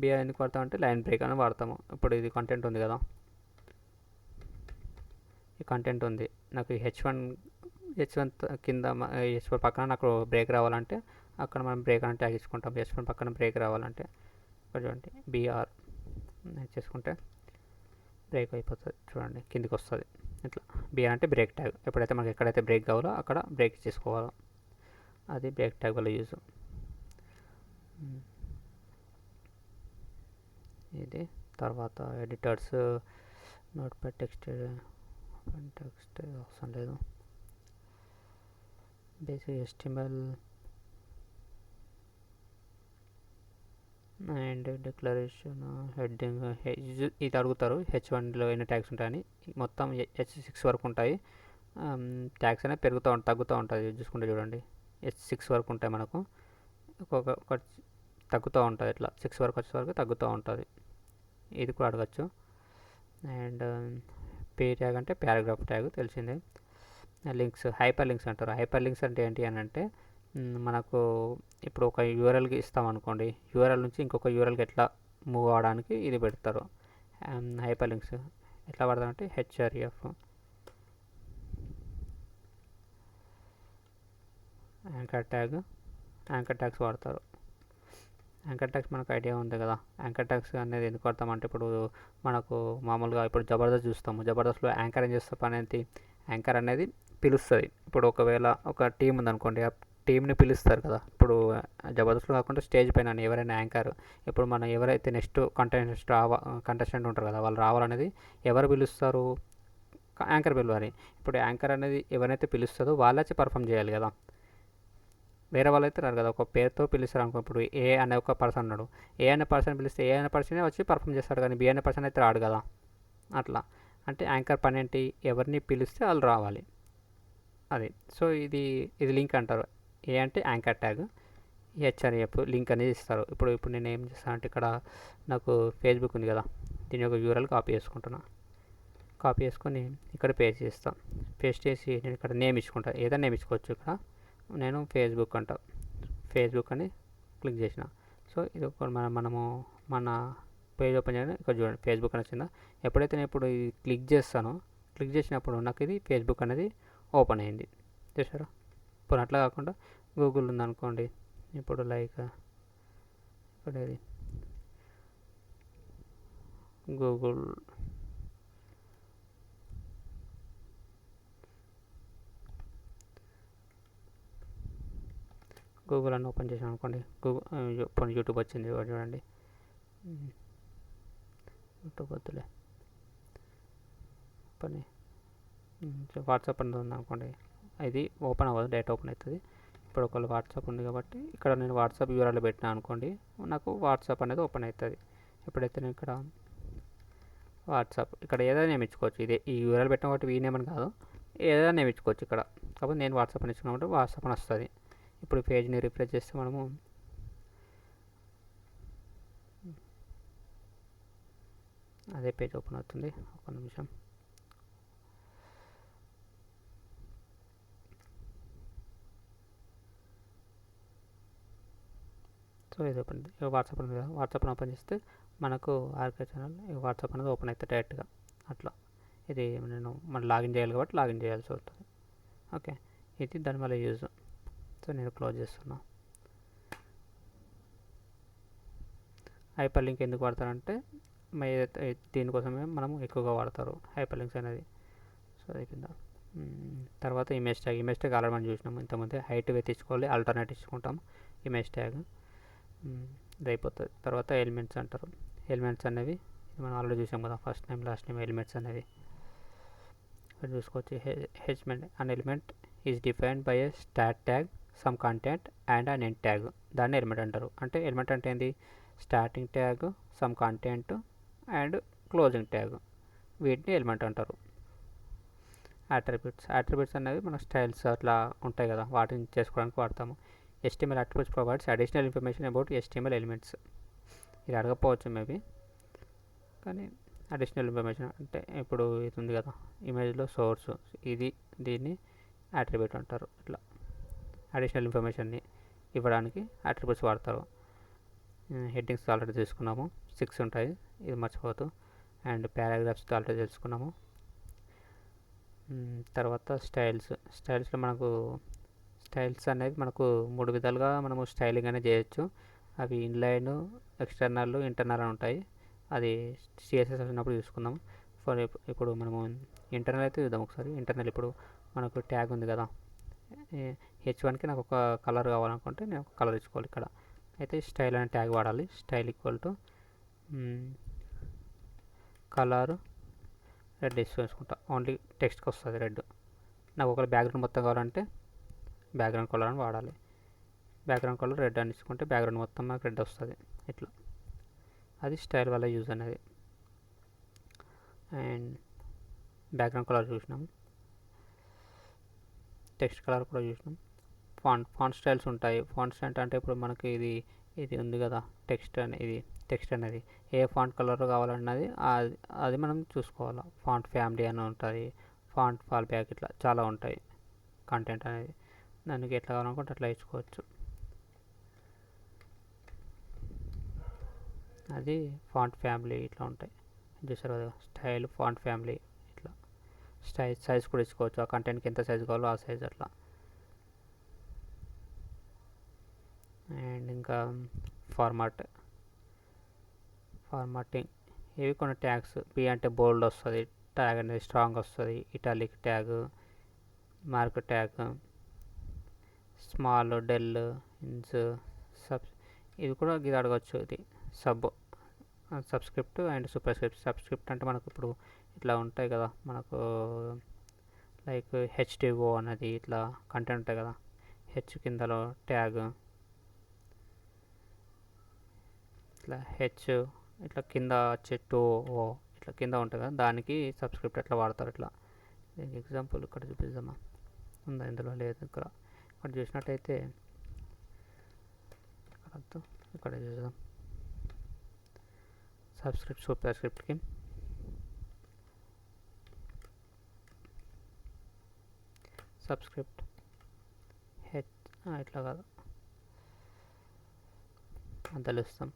బీఆర్ ఎందుకు వాడతామంటే లైన్ బ్రేక్ అని వాడతాము. ఇప్పుడు ఇది కంటెంట్ ఉంది కదా, ఈ కంటెంట్ ఉంది, నాకు H1 కింద H1 పక్కన నాకు బ్రేక్ రావాలంటే అక్కడ మనం బ్రేక్ అని ట్యాగ్ ఇచ్చుకుంటాం. H1 పక్కన బ్రేక్ రావాలంటే ఇక్కడ చూడండి బీఆర్ చేసుకుంటే బ్రేక్ అయిపోతుంది. చూడండి కిందికి వస్తుంది ఇట్లా. బీఆర్ అంటే బ్రేక్ ట్యాగ్. ఎప్పుడైతే మనకి ఎక్కడైతే బ్రేక్ కావాలో అక్కడ బ్రేక్ చేసుకోవాలో అది బ్రేక్ ట్యాగ్ వల్ల యూజ్. ఇది తర్వాత ఎడిటర్స్ నోట్ప్యాడ్ టెక్స్ట్ అవసరం లేదు. Basic HTML and declaration heading ఇది అడుగుతారు. H1లో ఎన్ని ట్యాగ్స్ ఉంటాయని. మొత్తం H6 వరకు ఉంటాయి. ట్యాగ్స్ అనేవి తగ్గుతూ ఉంటుంది. చూసుకుంటే చూడండి H6 వరకు ఉంటాయి మనకు. ఒక తగ్గుతూ ఉంటుంది. ఇట్లా 6 వరకు వచ్చే వరకు తగ్గుతూ ఉంటుంది. ఇది కూడా అడగచ్చు. అండ్ పే ట్యాగ్ అంటే పారాగ్రాఫ్ ట్యాగ్ తెలిసిందే. లింక్స్, హైపర్ లింక్స్ అంటారు. హైపర్ లింక్స్ అంటే ఏంటి అని అంటే మనకు ఇప్పుడు ఒక యూఆర్ఎల్కి ఇస్తాం అనుకోండి, యూఆర్ఎల్ నుంచి ఇంకొక యూఆర్ఎల్కి ఎట్లా మూవ్ అవడానికి ఇది పెడతారు. హైపర్ లింక్స్ ఎట్లా పడతారంటే href యాంకర్ ట్యాగ్స్ వాడతారు. యాంకర్ ట్యాగ్స్ మనకు ఐడియా ఉంది కదా. యాంకర్ ట్యాగ్స్ అనేది ఎందుకు వాడతామంటే ఇప్పుడు మనకు మామూలుగా ఇప్పుడు జబర్దస్త్ చూస్తాము. జబర్దస్త్లో యాంకర్ ఏం చేస్తే పని ఏంటి, యాంకర్ అనేది పిలుస్తుంది. ఇప్పుడు ఒకవేళ ఒక టీం ఉందనుకోండి, ఆ టీంని పిలుస్తారు కదా. ఇప్పుడు జబర్దస్త్లో కాకుండా స్టేజ్ పైన ఎవరైనా యాంకర్, ఇప్పుడు మనం ఎవరైతే నెక్స్ట్ కంటెస్టెంట్ ఉంటారు కదా, వాళ్ళు రావాలనేది ఎవరు పిలుస్తారు, యాంకర్ పిలవాలి. ఇప్పుడు యాంకర్ అనేది ఎవరైతే పిలుస్తుందో వాళ్ళే పర్ఫామ్ చేయాలి కదా. వేరే వాళ్ళు అయితే రారు కదా, ఒక పేరుతో పిలుస్తారు అనుకో. ఇప్పుడు ఏ అనే ఒక పర్సన్ ఉన్నాడు, ఏ అనే పర్సన్ పిలిస్తే ఏ అనే పర్సనే వచ్చి పర్ఫామ్ చేస్తాడు, కానీ బి అనే పర్సన్ అయితే రాడు కదా. అట్లా అంటే యాంకర్ పని ఏంటి, ఎవరిని పిలిస్తే వాళ్ళు రావాలి. అది సో ఇది ఇది లింక్ అంటారు. ఏ అంటే యాంకర్ ట్యాగ్, హెచ్ఆర్ఎఫ్ లింక్ అనేది ఇస్తారు. ఇప్పుడు నేను ఏం చేస్తాను అంటే, ఇక్కడ నాకు ఫేస్బుక్ ఉంది కదా, దీని యొక్క యూఆర్ఎల్ కాపీ చేసుకుంటున్నా. కాపీ చేసుకొని ఇక్కడ పేస్ట్ చేస్తాను. పేస్ట్ చేసి నేను ఇక్కడ నేమ్ ఇచ్చుకుంటా, ఏదైనా నేమ్ ఇచ్చుకోవచ్చు. ఇక్కడ నేను ఫేస్బుక్ అంట, ఫేస్బుక్ అని క్లిక్ చేసిన. సో ఇది ఒక మనము మన పేజ్ ఓపెన్ చేయడం. ఇక్కడ చూడండి ఫేస్బుక్ అని వచ్చిందా. ఎప్పుడైతే నేను ఇప్పుడు ఇది క్లిక్ చేస్తానో, క్లిక్ చేసినప్పుడు నాకు ఇది ఫేస్బుక్ అనేది ఓపెన్ అయింది. చూసారా. ఇప్పుడు అట్లా కాకుండా గూగుల్ ఉందనుకోండి, ఇప్పుడు లైక్ ఇక్కడ ఇది గూగుల్ గూగుల్ అని ఓపెన్ చేసాను అనుకోండి, గూగుల్ యూట్యూబ్ వచ్చింది చూడండి. యూట్యూబ్ వద్దులే, పని వాట్సాప్ అనేది ఉంది అనుకోండి, ఇది ఓపెన్ అవ్వదు, డైరెక్ట్ ఓపెన్ అవుతుంది. ఇప్పుడు ఒకవేళ వాట్సాప్ ఉంది కాబట్టి ఇక్కడ నేను వాట్సాప్ యూఆర్ఎల్ పెట్టినా అనుకోండి, నాకు వాట్సాప్ అనేది ఓపెన్ అవుతుంది. ఎప్పుడైతే నేను ఇక్కడ వాట్సాప్ ఇక్కడ ఏదైనా నేమ్ ఇచ్చుకోవచ్చు. ఇదే ఈ యూఆర్ఎల్ పెట్టిన కాబట్టి ఈ నేమ్ అని కాదు, ఏదైనా నేమ్ ఇచ్చుకోవచ్చు ఇక్కడ. కాబట్టి నేను వాట్సాప్ అని ఇచ్చుకున్నప్పుడు వాట్సాప్ అని వస్తుంది. ఇప్పుడు పేజ్ని రిఫ్రెష్ చేస్తే మనము అదే పేజ్ ఓపెన్ అవుతుంది. ఒక నిమిషం. సో ఇది ఓపెన్ ఉంది. వాట్సాప్ ఉంది కదా, వాట్సాప్ని ఓపెన్ చేస్తే మనకు ఆర్కే ఛానల్ వాట్సాప్ అనేది ఓపెన్ అవుతుంది డైరెక్ట్గా. అట్లా ఇది నేను మనం లాగిన్ చేయాలి కాబట్టి లాగిన్ చేయాల్సి వస్తుంది. ఓకే, ఇది దానివల్ల యూజ్. సో నేను క్లోజ్ చేస్తున్నా. హైపర్ లింక్ ఎందుకు వాడతారంటే దీనికోసమే మనం ఎక్కువగా వాడతారు హైపర్ లింక్స్ అనేది. సో అయిపోయిందా. తర్వాత ఇమేజ్ ట్యాగ్ ఆల్రెడీ మనం చూసినాము ఇంతకుముందే. హైట్ తెచ్చుకోవాలి, ఆల్టర్నేట్ ఇచ్చుకుంటాం. ఇమేజ్ ట్యాగ్ ఇది అయిపోతుంది. తర్వాత ఎలిమెంట్స్ అంటారు. ఎలిమెంట్స్ అనేవి మనం ఆల్రెడీ చూసాం కదా, first name last name elements అనేవి ఇక్కడ చూసుకోవచ్చు. హెచ్మెంట్ an element is defined by a start tag, some content and an end tag. దాన్ని ఎలిమెంట్ అంటారు. అంటే ఎలిమెంట్ అంటే ఏంది, starting tag, some content and closing tag, వీటిని ఎలిమెంట్ అంటారు. అట్రిబ్యూట్స్ అనేవి మన స్టైల్స్ అట్లా ఉంటాయి కదా, వాటిని చేసుకోవడానికి వాడతాము. HTML attributes provides additional information about HTML elements. ఇది అడగకపోవచ్చు మేబీ, కానీ అడిషనల్ ఇన్ఫర్మేషన్ అంటే ఇప్పుడు ఇది ఉంది కదా ఇమేజ్లో సోర్స్, దీన్ని అట్రిబ్యూట్ అంటారు. ఇట్లా అడిషనల్ ఇన్ఫర్మేషన్ని ఇవ్వడానికి అట్రిబ్యూట్స్ వాడతారు. హెడ్డింగ్స్ ఆల్రెడీ తీసుకున్నాము, 6 ఉంటాయి, ఇది మర్చిపోవద్దు. అండ్ పారాగ్రాఫ్స్ ఆల్రెడీ తెలుసుకున్నాము. తర్వాత స్టైల్స్లో మనకు స్టైల్స్ అనేవి మనకు 3 విధాలుగా మనము స్టైలింగ్ అనేది చేయొచ్చు. అవి ఇన్లైన్, ఎక్స్టర్నల్, ఇంటర్నల్ అని ఉంటాయి. అది CSS వచ్చినప్పుడు చూసుకుందాం. ఇప్పుడు మనము ఇంటర్నల్ అయితే చూద్దాం ఒకసారి. ఇంటర్నల్ ఇప్పుడు మనకు ట్యాగ్ ఉంది కదా, H1కి నాకు ఒక కలర్ కావాలనుకుంటే నేను ఒక కలర్ ఇచ్చుకోవాలి. ఇక్కడ అయితే స్టైల్ అనే ట్యాగ్ వాడాలి. Style equal to colour red వేసుకుంటా, ఓన్లీ టెక్స్ట్కి వస్తుంది రెడ్. నాకు ఒకవేళ బ్యాక్గ్రౌండ్ మొత్తం కావాలంటే బ్యాక్గ్రౌండ్ కలర్ అని వాడాలి. బ్యాక్గ్రౌండ్ కలర్ రెడ్ అని ఇచ్చుకుంటే బ్యాక్గ్రౌండ్ మొత్తం నాకు రెడ్ వస్తుంది. ఇట్లా అది స్టైల్ వల్ల యూజ్ అనేది. అండ్ బ్యాక్గ్రౌండ్ కలర్ చూసినాం, టెక్స్ట్ కలర్ కూడా చూసినాం. ఫాంట్ స్టైల్స్ ఉంటాయి. ఫాంట్ స్టైల్ అంటే ఇప్పుడు మనకి ఇది ఉంది కదా టెక్స్ట్ అనేది ఏ ఫాంట్ కలర్ కావాలన్నది అది మనం చూసుకోవాలి. ఫాంట్ ఫ్యామిలీ అని ఉంటుంది, ఫాంట్ ఫాల్ బ్యాక్, ఇట్లా చాలా ఉంటాయి కంటెంట్ అనేది. దానికి ఎట్లా కావాలనుకుంటే అట్లా ఇచ్చుకోవచ్చు. అది ఫాంట్ ఫ్యామిలీ ఇట్లా ఉంటాయి చూసారు కదా, స్టైల్, ఫాంట్ ఫ్యామిలీ, ఇట్లా సైజ్ కూడా ఇచ్చుకోవచ్చు. ఆ కంటెంట్కి ఎంత సైజ్ కావాలో ఆ సైజ్ అట్లా. అండ్ ఇంకా ఫార్మాటింగ్, ఇవి కొన్ని ట్యాగ్స్. P అంటే బోల్డ్ వస్తుంది, ట్యాగ్ అనేది స్ట్రాంగ్ వస్తుంది, italic tag, mark tag, small, del, ins, ఇవి కూడా ఇది అడగవచ్చు. ఇది subscript and superscript. Subscript అంటే మనకు ఇప్పుడు ఇట్లా ఉంటాయి కదా, మనకు లైక్ HTO అనేది ఇట్లా కంటెంట్ ఉంటాయి కదా. హెచ్ కిందలో ట్యాగ్ ఇట్లా హెచ్ ఇట్లా కింద చెట్టు ఓ ఇట్లా కింద ఉంటుంది కదా, దానికి సబ్స్క్రిప్ట్ ఎట్లా వాడతారు ఇట్లా. దీనికి ఎగ్జాంపుల్ ఇక్కడ చూపిద్దామా, ఉందా ఇందులో లేదు. ఇక్కడ చూసినట్టయితే ఇక్కడ చూద్దాం. సబ్స్క్రిప్ట్ సూపర్ స్క్రిప్ట్కి సబ్స్క్రిప్ట్ హెచ్ ఇట్లా కాదు తెలుస్తాం.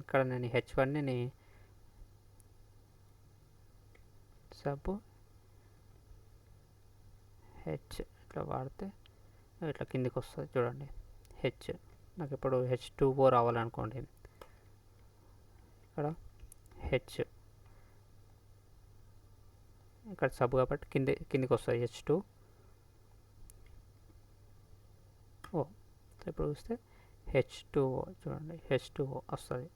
ఇక్కడ నేను H1ని సబ్ హెచ్ ఇట్లా వాడితే ఇట్లా కిందికి వస్తుంది చూడండి. హెచ్ నాకు ఇప్పుడు H2O రావాలనుకోండి, ఇక్కడ హెచ్ ఇక్కడ సబ్ కాబట్టి కిందికి వస్తుంది H2O. ఇప్పుడు చూస్తే H2O చూడండి, H2O వస్తుంది.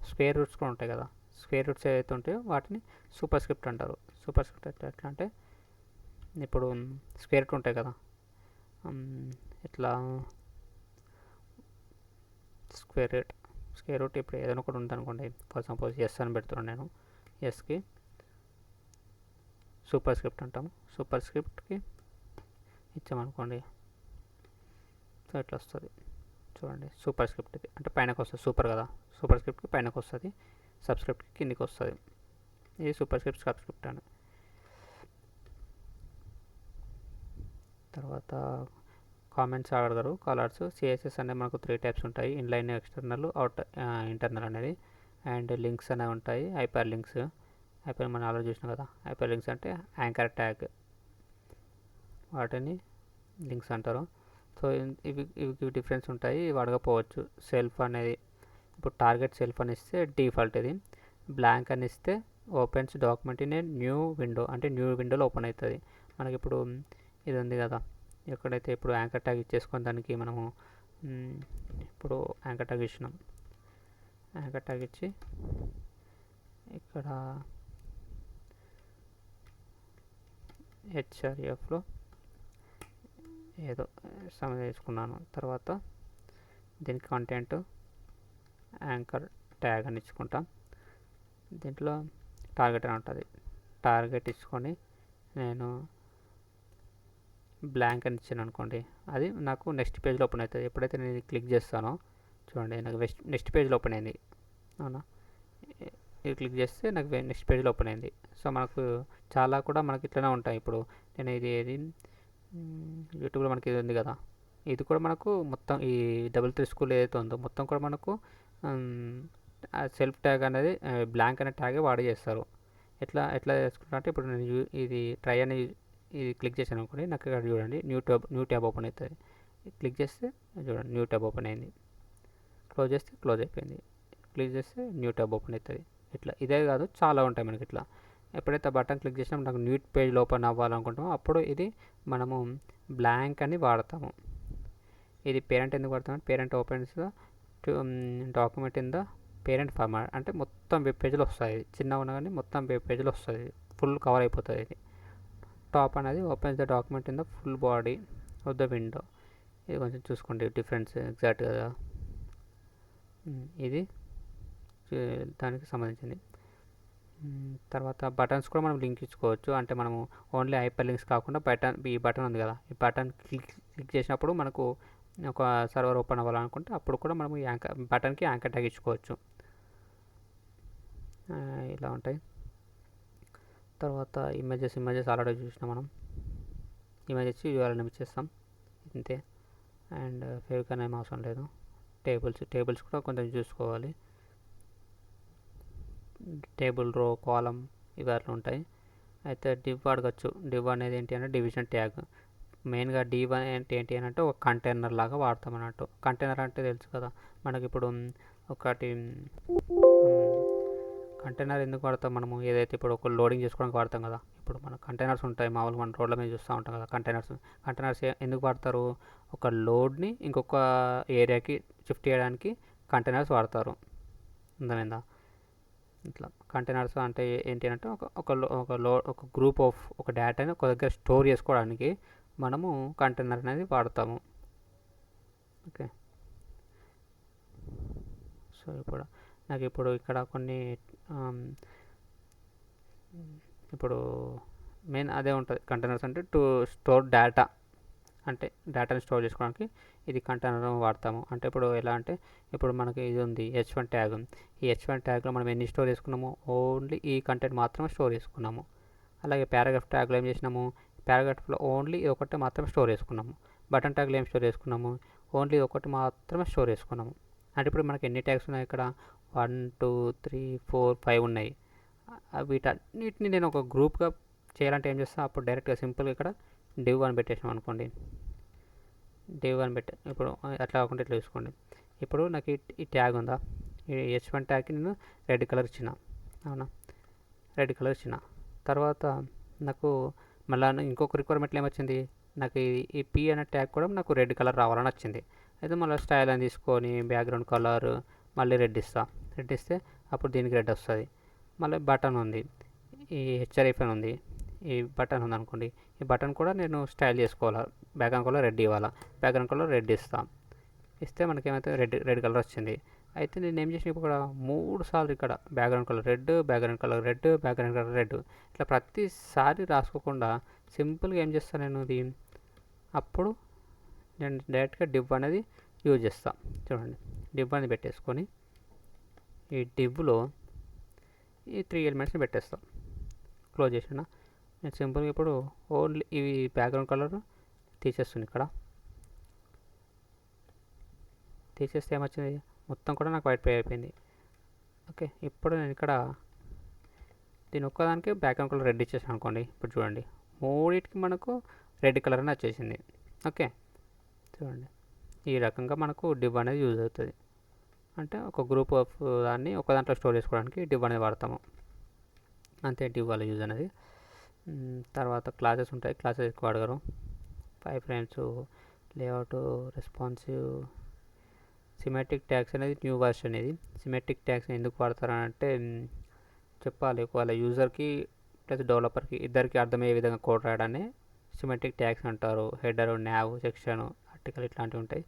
స్క్వేర్ రూట్స్ కూడా ఉంటాయి కదా, స్క్వేర్ రూట్స్ ఏవైతే ఉంటాయో వాటిని సూపర్ స్క్రిప్ట్ అంటారు. సూపర్ స్క్రిప్ట్ ఎట్లా అంటే ఇప్పుడు స్క్వేర్ రూట్ ఉంటాయి కదా, ఇట్లా స్క్వేర్ రూట్ ఇప్పుడు ఏదైనా ఒకటి ఉందనుకోండి, ఫర్ సపోజ్ ఎస్ అని పెడుతున్నాను నేను. ఎస్కి సూపర్ స్క్రిప్ట్ అంటాము. సూపర్ స్క్రిప్ట్కి ఇచ్చామనుకోండి, సో ఇట్లా వస్తుంది చూడండి. సూపర్ స్క్రిప్ట్కి అంటే పైనకి వస్తుంది, సూపర్ కదా, సూపర్ స్క్రిప్ట్కి పైనకి వస్తుంది, సబ్స్క్రిప్ట్కి కిందికి వస్తుంది. ఇది సూపర్ స్క్రిప్ట్ సబ్స్క్రిప్ట్ అని. తర్వాత కామెంట్స్ అడగరు, కాలర్స్. సిఎస్ఎస్ అనేది మనకు 3 టైప్స్ ఉంటాయి, ఇన్లైన్, ఎక్స్టర్నల్, ఇంటర్నల్ అనేది. అండ్ లింక్స్ అనేవి ఉంటాయి, హైపర్ లింక్స్. హైపర్ మనం ఆల్రెడీ చూసినాం కదా. హైపర్ లింక్స్ అంటే యాంకర్ ట్యాగ్, వాటిని లింక్స్ అంటారు. సో ఇవి డిఫరెన్స్ ఉంటాయి, ఇవి అడగపోవచ్చు. సెల్ఫ్ అనేది ఇప్పుడు టార్గెట్ సెల్ఫ్ అని ఇస్తే డిఫాల్ట్, ఇది బ్లాంక్ అని ఇస్తే opens document in a new window, అంటే న్యూ విండోలో ఓపెన్ అవుతుంది. మనకి ఇప్పుడు ఇది ఉంది కదా, ఎక్కడైతే ఇప్పుడు యాంకర్ ట్యాగ్ ఇచ్చేసుకొని దానికి మనము ఇప్పుడు యాంకర్ ట్యాగ్ ఇచ్చినాం. యాంకర్ ట్యాగ్ ఇచ్చి ఇక్కడ హెచ్ఆర్ఎఫ్లో ఏదో సమయం తీసుకున్నాను. తర్వాత దీనికి కంటెంట్ యాంకర్ ట్యాగ్ అని ఇచ్చుకుంటాం. దీంట్లో టార్గెట్ అని ఉంటుంది. టార్గెట్ ఇచ్చుకొని నేను బ్లాంక్ అని ఇచ్చాను అనుకోండి, అది నాకు నెక్స్ట్ పేజ్లో ఓపెన్ అవుతుంది. ఎప్పుడైతే నేను ఇది క్లిక్ చేస్తానో చూడండి, నాకు నెక్స్ట్ పేజ్లో ఓపెన్ అయింది. అవునా, ఇది క్లిక్ చేస్తే నాకు నెక్స్ట్ పేజ్లో ఓపెన్ అయింది. సో మనకు చాలా కూడా మనకి ఇట్లనే ఉంటాయి. ఇప్పుడు నేను ఇది యూట్యూబ్లో మనకి ఇది ఉంది కదా, ఇది కూడా మనకు మొత్తం ఈ 33 స్కూల్ ఏదైతే ఉందో మొత్తం కూడా మనకు సెల్ఫ్ ట్యాగ్ అనేది బ్లాంక్ అనే ట్యాగే వాడి చేస్తారు. ఎట్లా చేసుకుంటా అంటే ఇప్పుడు నేను ఇది ట్రై అని ఇది క్లిక్ చేశాను అనుకోండి, నాకు ఇక్కడ చూడండి న్యూ ట్యాబ్ ఓపెన్ అవుతుంది. క్లిక్ చేస్తే చూడండి న్యూ ట్యాబ్ ఓపెన్ అయింది, క్లోజ్ చేస్తే క్లోజ్ అయిపోయింది, క్లిక్ చేస్తే న్యూ ట్యాబ్ ఓపెన్ అవుతుంది. ఇట్లా ఇదే కాదు చాలా ఉంటాయి మనకి. ఇట్లా ఎప్పుడైతే బటన్ క్లిక్ చేసినా నాకు న్యూ పేజ్ ఓపెన్ అవ్వాలనుకుంటామో అప్పుడు ఇది మనము బ్లాంక్ అని వాడతాము. ఇది పేరెంట్ ఎందుకు వాడతామంటే parent opens document in the parent format, అంటే మొత్తం వెబ్ పేజ్లో వస్తుంది. చిన్నగా ఉన్నా కానీ మొత్తం వెబ్ పేజ్లో వస్తుంది, ఫుల్ కవర్ అయిపోతుంది. ఇది టాప్ అనేది opens the document in the full body of the window. ఇది కొంచెం చూసుకోండి డిఫరెన్స్ ఎగ్జాక్ట్గా. ఇది దానికి సంబంధించింది. తర్వాత బటన్స్ కూడా మనం లింక్ ఇచ్చుకోవచ్చు. అంటే మనము ఓన్లీ హైపర్ లింక్స్ కాకుండా ఈ బటన్ ఉంది కదా, ఈ బటన్ క్లిక్ చేసినప్పుడు మనకు ఒక సర్వర్ ఓపెన్ అవ్వాలనుకుంటే అప్పుడు కూడా మనము బటన్కి యాంకర్ ట్యాగ్ ఇచ్చుకోవచ్చు. ఇలా ఉంటాయి. తర్వాత ఇమేజెస్ ఆల్రెడీ చూసినాం మనం. ఇమేజ్ ఇచ్చి యూఆర్ఎల్ ఇచ్చేస్తాం ఇంతే. అండ్ ఫేవికాన్ ఏం అవసరం లేదు. టేబుల్స్ కూడా కొంచెం చూసుకోవాలి. టేబుల్, రో, కాలం ఇవి అట్లా ఉంటాయి. అయితే డివ్ అడగచ్చు. డివ్ అనేది ఏంటి అంటే డివిజన్ ట్యాగ్. మెయిన్గా డివ్ అంటే ఏంటి అని అంటే ఒక కంటైనర్ లాగా వాడతాం అన్నట్టు. కంటైనర్ అంటే తెలుసు కదా మనకి. ఇప్పుడు ఒకటి కంటైనర్ ఎందుకు వాడతాం మనము, ఏదైతే ఇప్పుడు ఒక లోడింగ్ చేసుకోవడానికి వాడతాం కదా. ఇప్పుడు మన కంటైనర్స్ ఉంటాయి మామూలుగా మన రోడ్ల మీద చూస్తూ ఉంటాం కదా. కంటైనర్స్ ఎందుకు వాడతారు, ఒక లోడ్ని ఇంకొక ఏరియాకి షిఫ్ట్ చేయడానికి కంటైనర్స్ వాడతారు. అర్థమైందా? ఇట్లా కంటైనర్స్ అంటే ఏంటి అంటే ఒక గ్రూప్ ఆఫ్ ఒక డేటాని ఒక దగ్గర స్టోర్ చేసుకోవడానికి మనము కంటైనర్ అనేది వాడతాము. ఓకే. సో ఇప్పుడు ఇక్కడ కొన్ని ఇప్పుడు మెయిన్ అదే ఉంటుంది. కంటైనర్స్ అంటే టు స్టోర్ డేటా, అంటే డేటాని స్టోర్ చేసుకోవడానికి ఇది కంటైనర్ వాడతాము. అంటే ఇప్పుడు ఎలా అంటే ఇప్పుడు మనకి ఇది ఉంది h1 ట్యాగ్. ఈ h1 ట్యాగ్లో మనం ఎన్ని స్టోర్ చేసుకున్నాము, ఓన్లీ ఈ కంటెంట్ మాత్రమే స్టోర్ చేసుకున్నాము. అలాగే పారాగ్రాఫ్ ట్యాగ్లో ఏం చేసినాము, పారాగ్రాఫ్లో ఓన్లీ ఇది ఒకటి మాత్రమే స్టోర్ చేసుకున్నాము. బటన్ ట్యాగ్లో ఏం స్టోర్ చేసుకున్నాము, ఓన్లీ ఇది ఒకటి మాత్రమే స్టోర్ చేసుకున్నాము. అంటే ఇప్పుడు మనకి ఎన్ని ట్యాగ్స్ ఉన్నాయి ఇక్కడ, 1 2 3 4 5 ఉన్నాయి. వీటన్నిటిని నేను ఒక గ్రూప్గా చేయాలంటే ఏం చేస్తాను, అప్పుడు డైరెక్ట్గా సింపుల్గా ఇక్కడ div అని పెట్టేసాం అనుకోండి. div అని పెట్టే ఇప్పుడు అట్లా కాకుండా ఇట్లా చూసుకోండి. ఇప్పుడు నాకు ఈ ట్యాగ్ ఉందా, ఈ h1 ట్యాగ్కి నేను రెడ్ కలర్ ఇచ్చిన, అవునా, రెడ్ కలర్ ఇచ్చిన తర్వాత నాకు మళ్ళీ ఇంకొక రిక్వైర్మెంట్లో ఏమొచ్చింది, నాకు ఈ p అనే ట్యాగ్ కూడా నాకు రెడ్ కలర్ రావాలని వచ్చింది. అయితే మళ్ళీ స్టైల్ అని తీసుకొని బ్యాక్గ్రౌండ్ కలర్ మళ్ళీ రెడ్ ఇస్తే అప్పుడు దీనికి రెడ్ వస్తుంది. మళ్ళీ బటన్ ఉంది, ఈ హెచ్ఆర్ఎఫ్ అని ఉంది, ఈ బటన్ ఉంది అనుకోండి, ఈ బటన్ కూడా నేను స్టైల్ చేసుకోవాలా, బ్యాక్గ్రౌండ్ కలర్ రెడ్ ఇవ్వాలా, బ్యాక్గ్రౌండ్ కలర్ రెడ్ ఇస్తే మనకేమైతే రెడ్ కలర్ వచ్చింది. అయితే నేను ఏం చేసిన ఇప్పుడు 3 సార్లు ఇక్కడ background colour red, background colour red, background colour red, ఇట్లా ప్రతిసారి రాసుకోకుండా సింపుల్గా ఏం చేస్తాను నేను ఇది, అప్పుడు నేను డైరెక్ట్గా div అనేది యూజ్ చేస్తాను. చూడండి, div అనేది పెట్టేసుకొని ఈ divలో ఈ 3 ఎలిమెంట్స్ని పెట్టేస్తాం. క్లోజ్ చేసిన నేను సింపుల్గా ఇప్పుడు ఓన్లీ ఇవి బ్యాక్గ్రౌండ్ కలర్ తీసేస్తుంది. ఇక్కడ తీసేస్తే ఏమొచ్చింది, మొత్తం కూడా నాకు వైట్ పే అయిపోయింది. ఓకే, ఇప్పుడు నేను ఇక్కడ దీని ఒక్కదానికి బ్యాక్గ్రౌండ్ కలర్ రెడ్ ఇచ్చేసాను అనుకోండి. ఇప్పుడు చూడండి, మూడింటికి మనకు రెడ్ కలర్ అని వచ్చేసింది. ఓకే, చూడండి, ఈ రకంగా మనకు div అనేది యూజ్ అవుతుంది. అంటే ఒక గ్రూప్ ఆఫ్ దాన్ని ఒక దాంట్లో స్టోర్ చేసుకోవడానికి div అనేది వాడతాము. అంతే div వాళ్ళ యూజ్ అనేది. తర్వాత క్లాసెస్ ఉంటాయి, క్లాసెస్ ఎక్కువ అడగరు. 5 frames, layout, responsive, symmetric tags అనేది న్యూ వర్షన్. ఇది సిమెట్రిక్ ట్యాగ్స్ ఎందుకు వాడతారంటే చెప్పాలి, వాళ్ళ యూజర్కి ప్లస్ డెవలపర్కి ఇద్దరికి అర్థమయ్యే విధంగా కోడ్ రాయడాన్ని సిమెట్రిక్ ట్యాగ్స్ అంటారు. హెడర్, nav, సెక్షన్, ఆర్టికల్ ఇట్లాంటివి ఉంటాయి.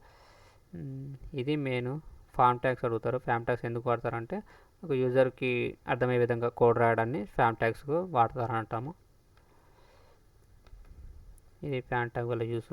ఇది మెయిన్. ఫామ్ ట్యాగ్స్ అడుగుతారు. ఫామ్ ట్యాగ్స్ ఎందుకు వాడతారంటే ఒక యూజర్కి అర్థమయ్యే విధంగా కోడ్ రాయడాన్ని ఫామ్ ట్యాగ్స్ వాడతారంటాము. ఇది ఫామ్ ట్యాగ్ వల్ల యూస్.